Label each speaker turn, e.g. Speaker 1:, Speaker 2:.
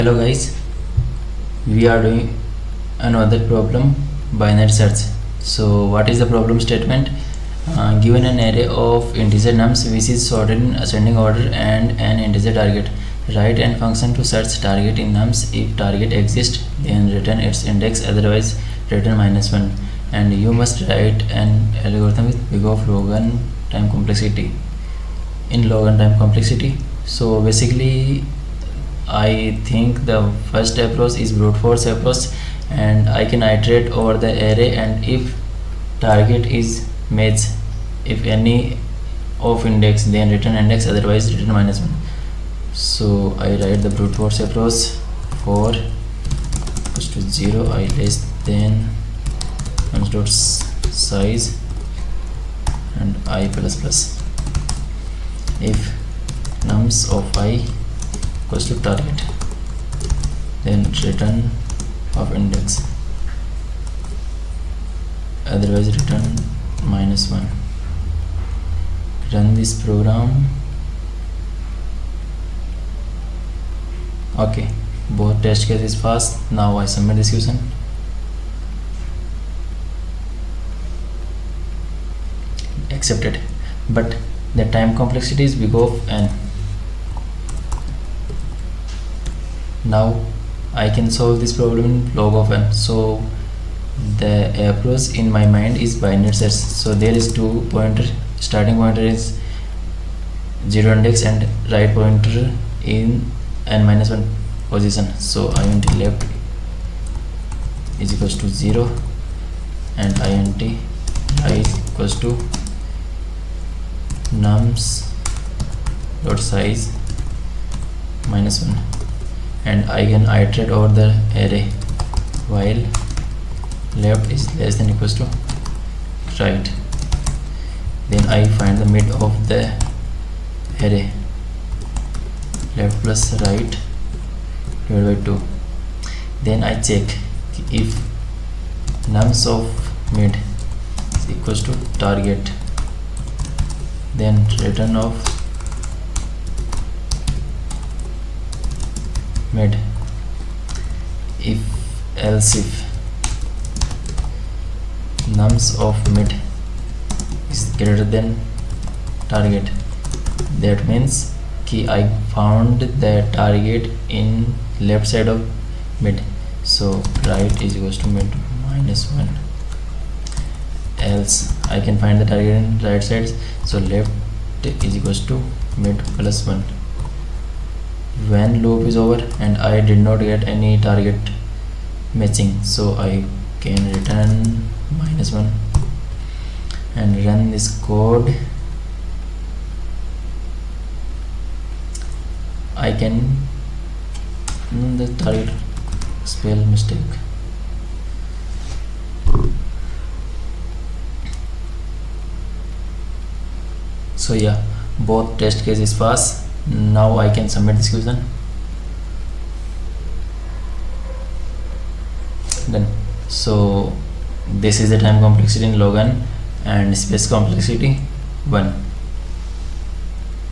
Speaker 1: Hello guys, we are doing another problem, binary search. So what is the problem statement? Given an array of integer nums which is sorted in ascending order and an integer target, write an function to search target in nums. If target exists, then return its index, otherwise return -1. And you must write an algorithm with big of log n time complexity in log n time complexity. So basically I think the first approach is brute force approach, and I can iterate over the array, and if target is match, if any of index, then return index, otherwise return -1. So I write the brute force approach. For equals to 0, I less than nums dot size and I plus plus. If nums of I equals to target, then return of index, otherwise return -1. Run this program. Okay, both test cases passed. Now I submit this question. Accepted, but the time complexity is big of n. Now I can solve this problem in log of n. So the approach in my mind is binary search. So there is two pointer, starting pointer is 0 index and right pointer in n-1 position. So int left is equals to 0 and int right equals to nums dot size -1, and I can iterate over the array while left is less than equals to right. Then I find the mid of the array, left plus right divided by 2. Then I check if nums of mid is equals to target, then return of mid. If else if nums of mid is greater than target, that means I found the target in left side of mid, so right is equals to mid -1. Else I can find the target in right sides, so left is equals to mid +1. When loop is over and I did not get any target matching, so I can return -1 and run this code. I can the target spell mistake. So yeah, both test cases pass. Now I can submit this question. Done. So this is the time complexity in log n and space complexity 1.